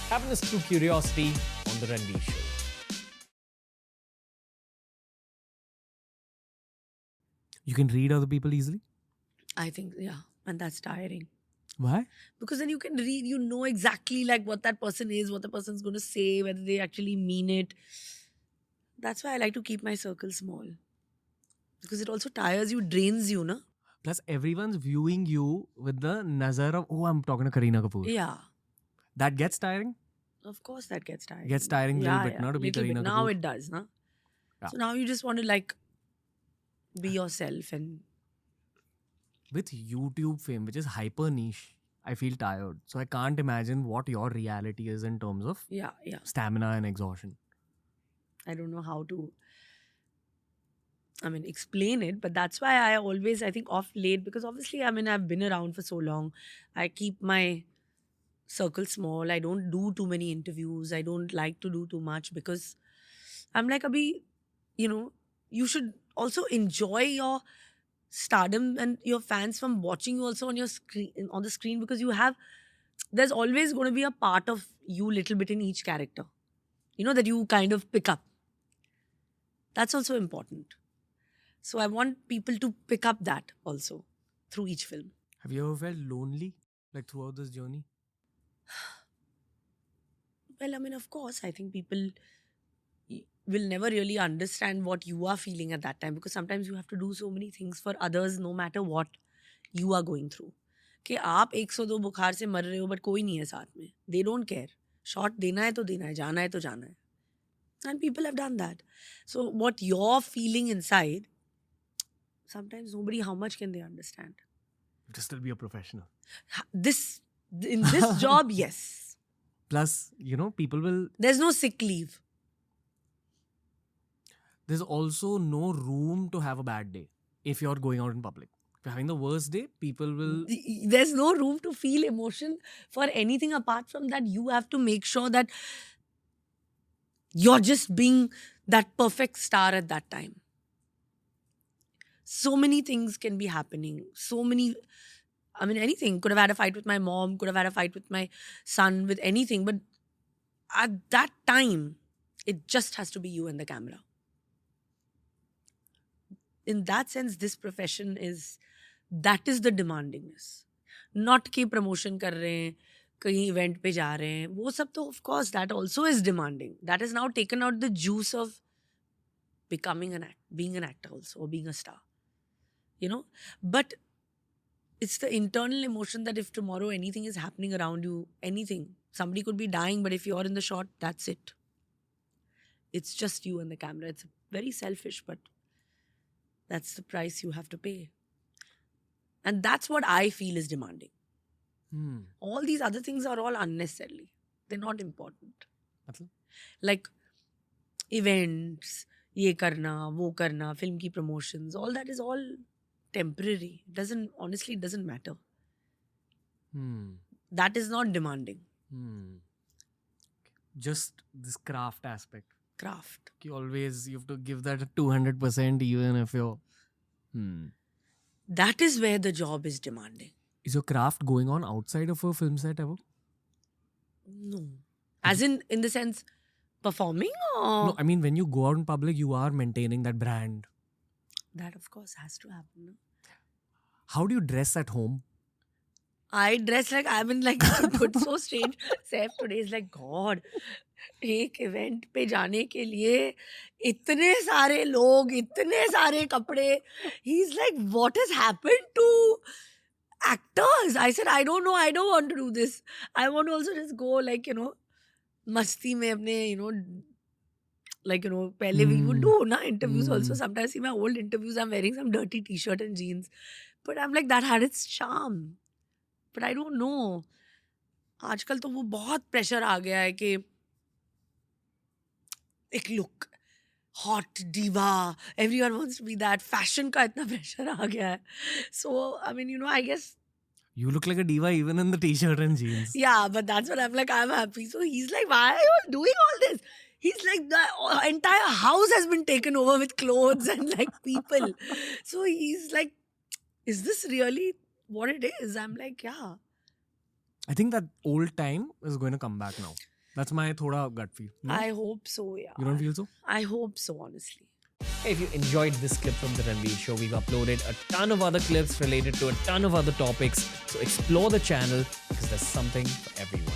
Happiness through curiosity on the Ranveer Show. You can read other people easily? I think, yeah. And that's tiring. Why? Because then you can read, you know exactly like what that person is, what the person's going to say, whether they actually mean it. That's why I like to keep my circle small. Because it also tires you, drains you, no? Plus, everyone's viewing you with the nazar of, oh, I'm talking to Kareena Kapoor. Yeah. That gets tiring? Of course that gets tiring. Gets tiring a little bit, no? To be little bit. Kareena Now Kapoor. it does, no? Yeah. So now you just want to like be yourself and... With YouTube fame, which is hyper niche, I feel tired. So I can't imagine what your reality is in terms of Yeah. stamina and exhaustion. I don't know how to, explain it, but that's why I think off late, because obviously, I've been around for so long. I keep my circle small. I don't do too many interviews. I don't like to do too much because I'm like, Abhi, you should also enjoy your stardom and your fans from watching you also on your screen, on the screen, because there's always going to be a part of you little bit in each character, that you kind of pick up. That's also important. So I want people to pick up that also through each film. Have you ever felt lonely, like throughout this journey? Well, of course, I think people will never really understand what you are feeling at that time, because sometimes you have to do so many things for others no matter what you are going through. कि आप 102 बुखार से मर रहे हो but कोई नहीं है साथ में. They don't care. शॉट देना है तो देना है, जाना है तो जाना है. And people have done that. So what you're feeling inside, sometimes nobody, how much can they understand? To still be a professional. In this job, yes. Plus, people will... There's no sick leave. There's also no room to have a bad day if you're going out in public. If you're having the worst day, people will... There's no room to feel emotion for anything apart from that. You have to make sure that you're just being that perfect star at that time. So many things can be happening. So many... anything. Could have had a fight with my mom, could have had a fight with my son, with anything. But at that time, it just has to be you and the camera. In that sense, this profession that is the demandingness. Not कि promotion कर रहे हैं, कहीं event पे जा रहे हैं. वो सब तो, of course, that also is demanding. That has now taken out the juice of being an actor also, or being a star. But it's the internal emotion that if tomorrow anything is happening around you, anything, somebody could be dying, but if you're in the shot, that's it. It's just you and the camera. It's very selfish, but that's the price you have to pay. And that's what I feel is demanding. All these other things are all unnecessarily. They're not important. Like events, ye karna, wo karna, film ki promotions, all that is all temporary. Honestly, it doesn't matter. That is not demanding. Just this craft aspect. Craft. You have to give that a 200% even if you're... That is where the job is demanding. Is your craft going on outside of a film set ever? No. As in the sense, performing or... No, when you go out in public, you are maintaining that brand. That, of course, has to happen. No? How do you dress at home? I dress like it's so strange. Saif today is like, God, एक event पे जाने के लिए इतने सारे लोग, इतने सारे कपड़े. He's like, what has happened to actors? I said, I don't know. I don't want to do this. I want to also just go मस्ती में अपने, पहले we would do interviews also. Sometimes see my old interviews, I'm wearing some dirty t-shirt and jeans. But I'm like, that had its charm. But I don't know. आजकल तो वो बहुत pressure आ गया है कि एक look hot diva, everyone wants to be that. Fashion का इतना प्रेशर आ गया है. So I guess you look like a diva even in the t-shirt and jeans. Yeah, but that's what I'm like, I'm happy. So he's like, why are you all doing all this? He's like, the entire house has been taken over with clothes and people. So he's like, is this really what it is? I'm like, yeah. I think that old time is going to come back now. That's my thoda gut feel. No? I hope so, yeah. You don't feel so? I hope so, honestly. Hey, if you enjoyed this clip from the Ranveer show, we've uploaded a ton of other clips related to a ton of other topics. So explore the channel because there's something for everyone.